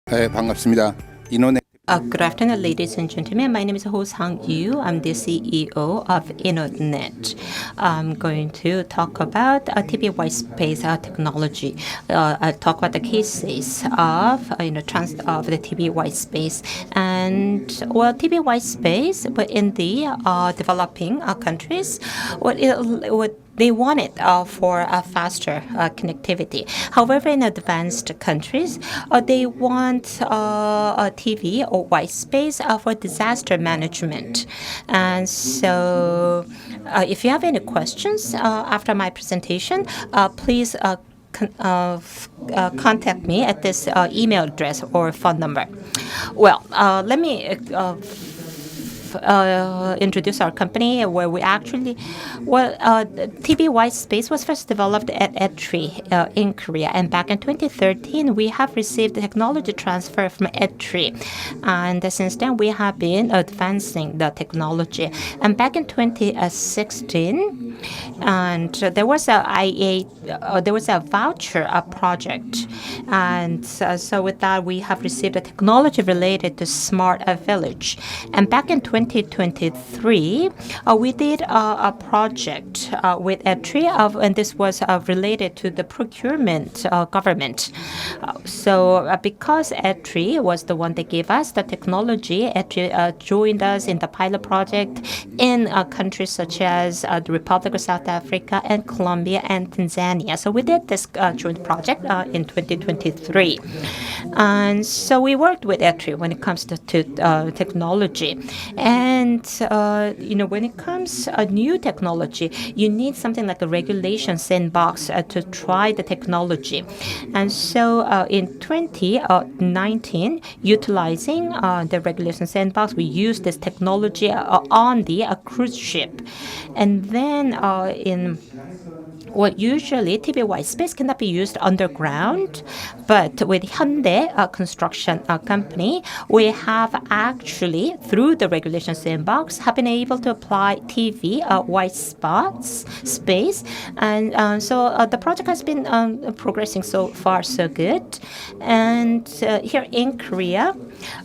네, 반갑습니다. 인원의 Good afternoon, ladies and gentlemen. My name is Hosang. I'm the CEO of InnoNet. I'm going to talk about TVWS space technology. I'll talk about the cases of of the TVWS space and TVWS space, but in the developing countries, they want it for a faster connectivity. However, in advanced countries, they want a TV or white space for disaster management. And so if you have any questions after my presentation, please contact me at this email address or phone number. Well, let me introduce our company, where we actually, TV White Space was first developed at ETRI in Korea, and back in 2013 we have received the technology transfer from ETRI, and since then we have been advancing the technology. And back in 2016, and there was a voucher project, and so with that we have received a technology related to smart village. And back in 2023, we did a project with ETRI, and this was related to the procurement government. Because ETRI was the one that gave us the technology, ETRI joined us in the pilot project in countries such as the Republic of South Africa and Colombia and Tanzania. So we did this joint project in 2023. And so we worked with ETRI when it comes to technology. And when it comes to new technology, you need something like a regulation sandbox to try the technology. And so in 2019, utilizing the regulation sandbox, we used this technology on the cruise ship. And then usually TV white space cannot be used underground, but with Hyundai construction company, we have actually, through the regulation sandbox, have been able to apply TV white space, and so the project has been progressing so far so good. And here in Korea,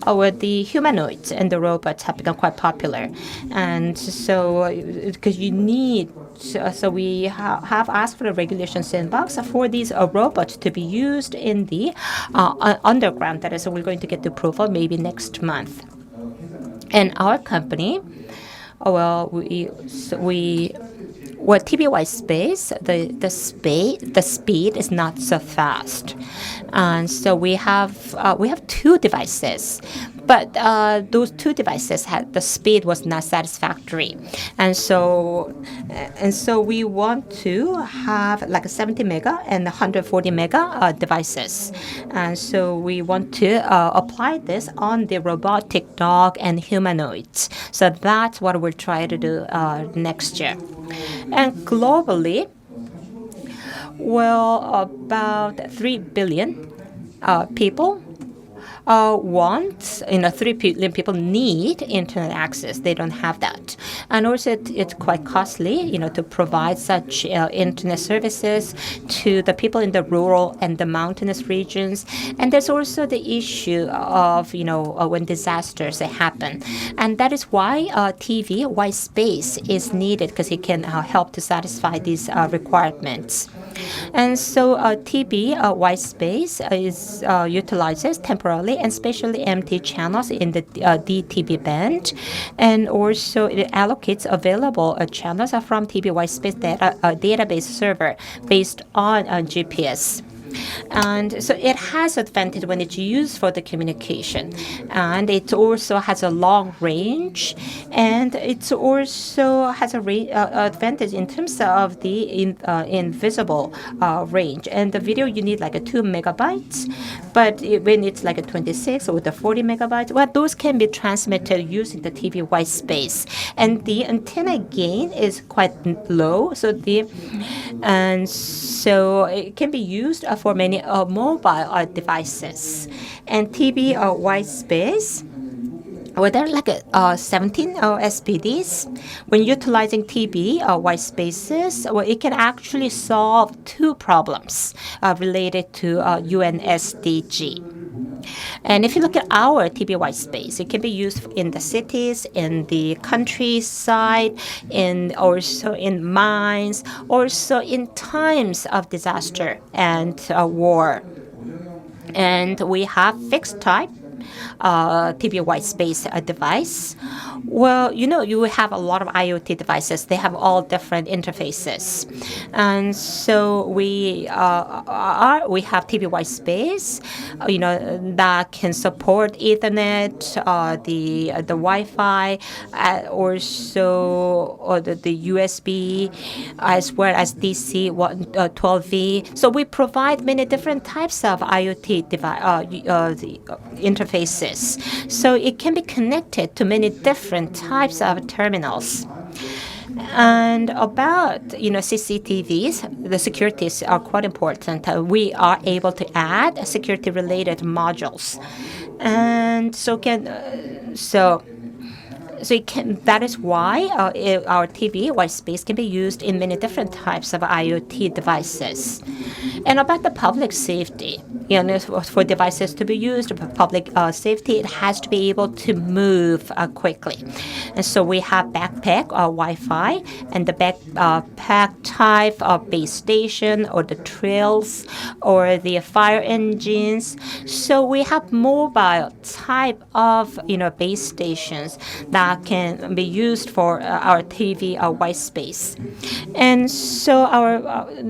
where the humanoids and the robots have become quite popular, and so because you need. So we have asked for a regulation sandbox for these robots to be used in the underground. That is, we're going to get the approval maybe next month. And our company, TV white space, the speed is not so fast, and so we have two devices, but those two devices the speed was not satisfactory, and so we want to have like a 70 mega and 140 mega devices, and so we want to apply this on the robotic dog and humanoids. So that's what we'll try to do next year. And globally, about 3 billion people 3 billion people need internet access. They don't have that. And also it's quite costly, to provide such internet services to the people in the rural and the mountainous regions. And there's also the issue of, when disasters happen. And that is why TV white space is needed, because it can help to satisfy these requirements. And so TV white space utilizes temporarily and spatially empty channels in the DTB band, and also it allocates available channels from TV white space database server based on GPS. And so it has advantage when it's used for the communication, and it also has a long range, and it also has a advantage in terms of the invisible range. And the video you need like a 2 megabytes, but when it's like a 26 or the 40 megabytes, those can be transmitted using the TV white space, and the antenna gain is quite low. So it can be used for many mobile devices. And TV white space, there are like 17 SPDs. When utilizing TV white spaces, it can actually solve two problems related to UN SDG. And if you look at our TV white space, it can be used in the cities, in the countryside, in also in mines, also in times of disaster and war. And we have fixed type TV white space device. Well, you have a lot of IoT devices. They have all different interfaces, and so we have TV white space, that can support Ethernet, the Wi-Fi, also or the USB, as well as DC 12V. So we provide many different types of IoT interfaces. So it can be connected to many different types of terminals. And about CCTVs, the securities are quite important. We are able to add security-related modules, and that is why our TV white space can be used in many different types of IoT devices. And about the public safety, for devices to be used for public safety, it has to be able to move quickly. And so we have backpack Wi-Fi and the backpack type of base station or the trails or the fire engines. So we have mobile type of base stations that can be used for our TV white space. And so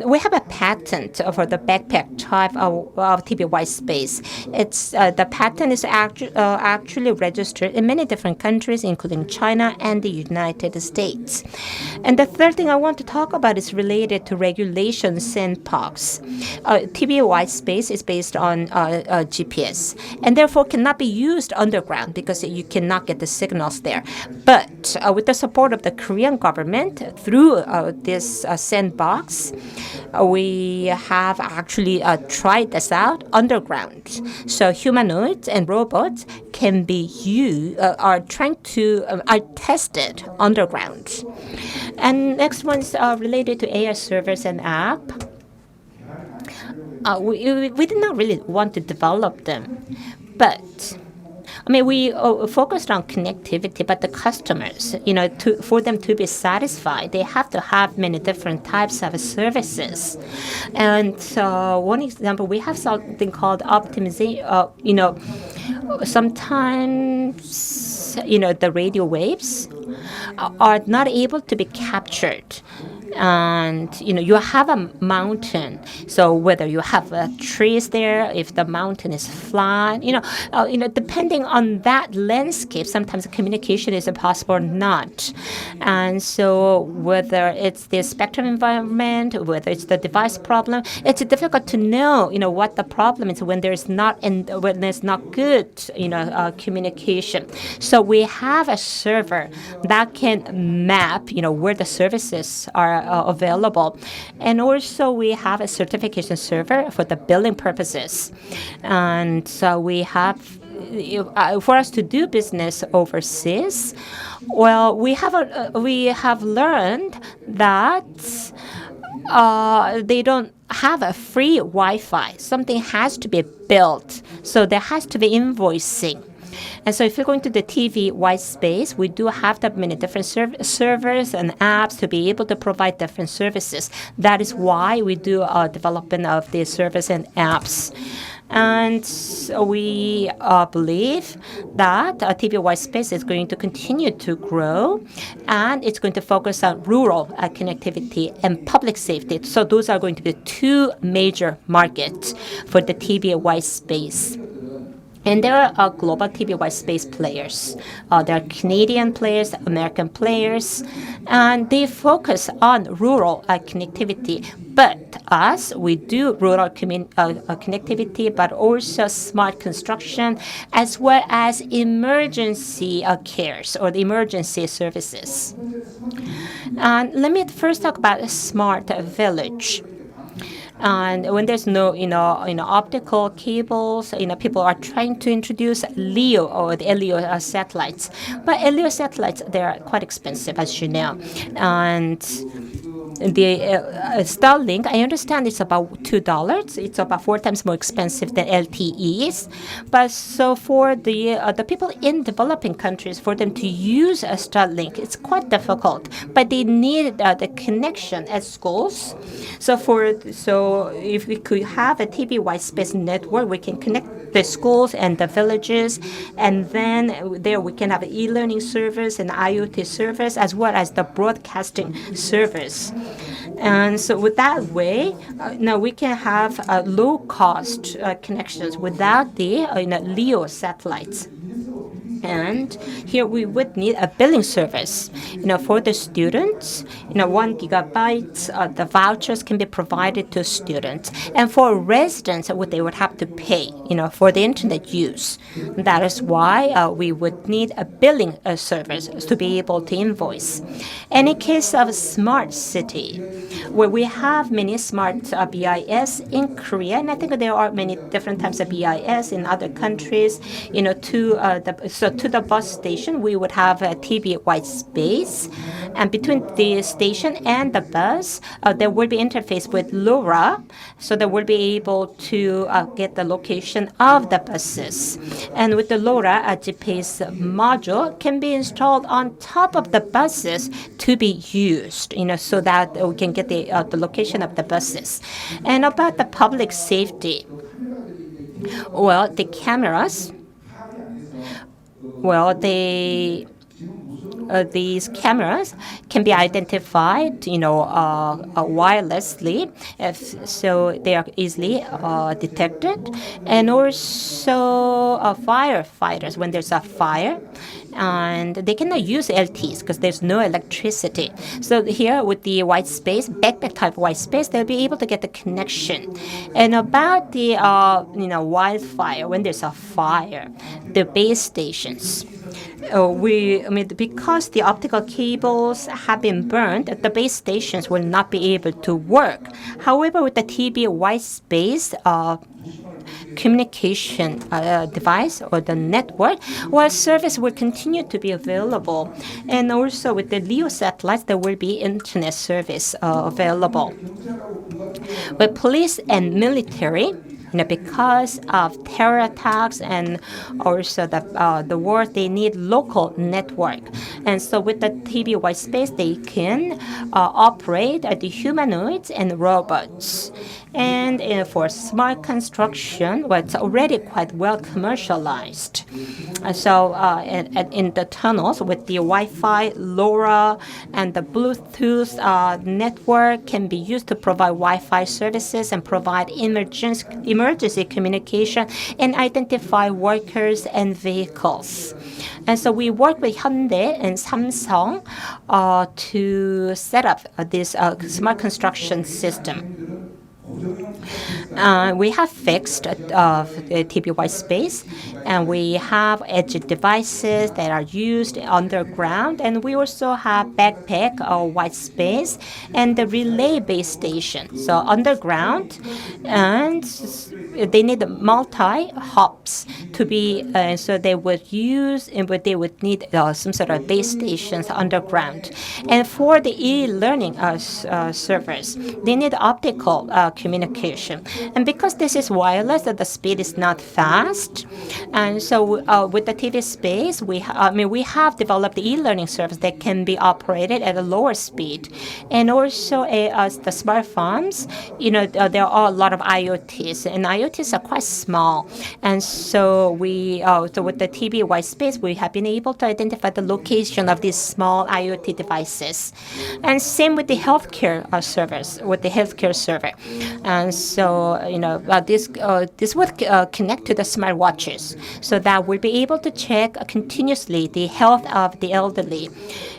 we have a patent for the backpack type of TV white space. It's the patent is actually registered in many different countries, including China and the United States. And the third thing I want to talk about is related to regulation sandbox. TV white space is based on GPS, and therefore cannot be used underground because you cannot get the signals there. But with the support of the Korean government through this sandbox, we have actually tried this out underground. So humanoids and robots can be are tested underground. And next one is related to AI servers and app. We did not really want to develop them, but we focused on connectivity, but the customers, for them to be satisfied, they have to have many different types of services. And one example, we have something called optimization. Sometimes, the radio waves are not able to be captured. And you have a mountain, so whether you have trees there, if the mountain is flat, depending on that landscape, sometimes communication is impossible or not. And so whether it's the spectrum environment, whether it's the device problem, it's difficult to know what the problem is when there's not good communication. So we have a server that can map where the services are available, and also we have a certification server for the billing purposes. And so we have for us to do business overseas, well, we have learned that they don't have a free Wi-Fi. Something has to be built, so there has to be invoicing. And so if you're going to the TV white space, we do have that many different servers and apps to be able to provide different services. That is why we do development of these servers and apps. And so we believe that TV white space is going to continue to grow, and it's going to focus on rural connectivity and public safety. So those are going to be two major markets for the TV white space. And there are global TV white space players. There are Canadian players, American players, and they focus on rural connectivity. But us, we do rural connectivity, but also smart construction, as well as emergency cares or the emergency services. And let me first talk about a smart village. And when there's no, optical cables, people are trying to introduce LEO or the LEO satellites. But LEO satellites, they're quite expensive, as you know. And the Starlink, I understand it's about $2. It's about 4 times more expensive than LTEs. But so for the people in developing countries, for them to use a Starlink, it's quite difficult. But they need the connection at schools. So if we could have a TV white space network, we can connect the schools and the villages, and then there we can have an e-learning service and IoT service as well as the broadcasting service. And so with that way, now we can have low-cost connections without the LEO satellites. And here we would need a billing service, for the students. 1 gigabyte, the vouchers can be provided to students. And for residents, what they would have to pay, for the internet use. That is why we would need a billing service to be able to invoice. And in case of smart city, where we have many smart BIS in Korea, and I think there are many different types of BIS in other countries, to the bus station, we would have a TV white space. And between the station and the bus, there will be interface with LoRa, so that we'll be able to get the location of the buses. And with the LoRa, a GPS module can be installed on top of the buses to be used, so that we can get the location of the buses. And about the public safety, well, the cameras, these cameras can be identified, wirelessly, so they are easily detected. And also firefighters, when there's a fire, and they cannot use LTs because there's no electricity. So here with the white space, backpack type white space, they'll be able to get the connection. And about the wildfire, when there's a fire, the base stations. Because the optical cables have been burned, the base stations will not be able to work. However, with the TV white space communication device or the network, service will continue to be available. And also with the LEO satellites, there will be internet service available. With police and military, because of terror attacks and also the war, they need local network. And so with the TV white space, they can operate the humanoids and robots. And for smart construction, it's already quite well commercialized. So in the tunnels with the Wi-Fi, LoRa, and the Bluetooth network can be used to provide Wi-Fi services and provide emergency communication and identify workers and vehicles. And so we work with Hyundai and Samsung to set up this smart construction system. We have fixed TV white space, and we have edge devices that are used underground, and we also have backpack white space and the relay base station. So underground, and they need multi hops to be, so they would use, but they would need some sort of base stations underground. And for the e-learning servers, they need optical communication. And because this is wireless, the speed is not fast. And so with the TV space, we have developed the e-learning service that can be operated at a lower speed. And also the smart farms, there are a lot of IoTs, and IoTs are quite small. And so so with the TV white space, we have been able to identify the location of these small IoT devices. And same with the healthcare servers, with the healthcare server. And so, this would connect to the smartwatches, so that we'll be able to check continuously the health of the elderly.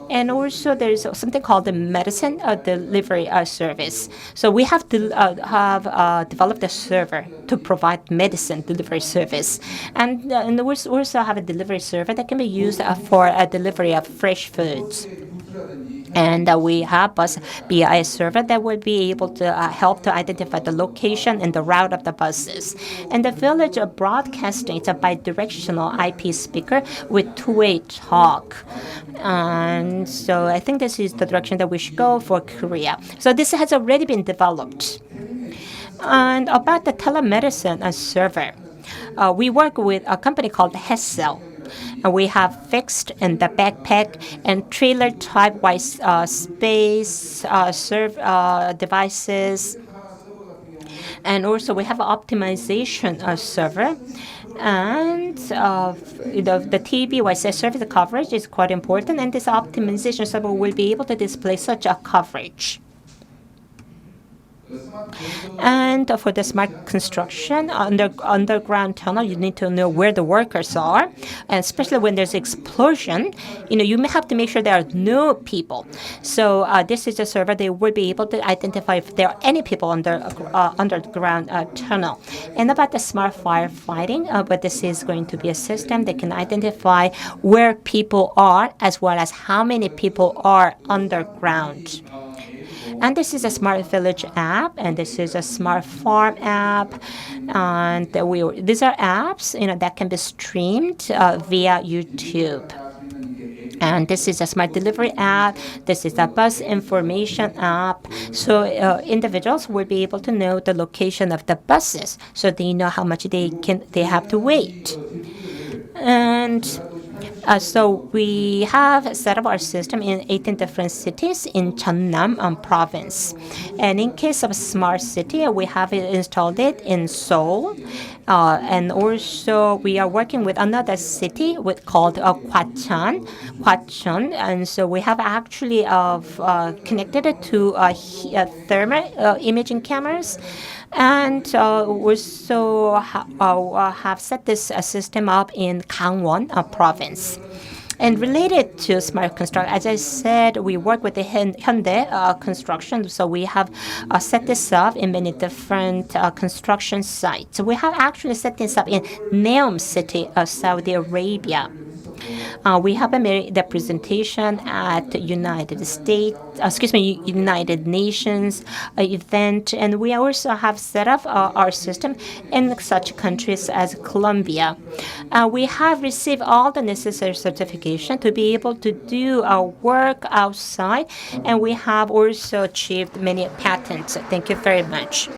And also, there's something called the medicine delivery service. So we have developed a server to provide medicine delivery service, and we also have a delivery server that can be used for a delivery of fresh foods. And we have bus BIS server that will be able to help to identify the location and the route of the buses. And the village broadcasting, it's a bidirectional IP speaker with two-way talk. And so I think this is the direction that we should go for Korea. So this has already been developed. And about the telemedicine server, we work with a company called Hosang. We have fixed in the backpack and trailer type wise space devices. And also we have an optimization server. And the TVWS service coverage is quite important. And this optimization server will be able to display such a coverage. And for the smart construction, underground tunnel, you need to know where the workers are, and especially when there's explosion, you may have to make sure there are no people. So this is a server they will be able to identify if there are any people underground tunnel. And about the smart firefighting, but this is going to be a system that can identify where people are as well as how many people are underground. And this is a smart village app, and this is a smart farm app, and these are apps that can be streamed via YouTube. And this is a smart delivery app. This is a bus information app. So individuals will be able to know the location of the buses, so they know how much they have to wait. And so we have set up our system in 18 different cities in Jeonnam province. And in case of smart city, we have installed it in Seoul. And also we are working with another city called Gwacheon. And so we have actually connected it to thermal imaging cameras. And also have set this system up in Gangwon province. And related to smart construction, as I said, we work with the Hyundai construction. So we have set this up in many different construction sites. So we have actually set this up in Neom City, Saudi Arabia. We have made the presentation at United Nations event, and we also have set up our system in such countries as Colombia. We have received all the necessary certification to be able to do our work outside, and we have also achieved many patents. Thank you very much.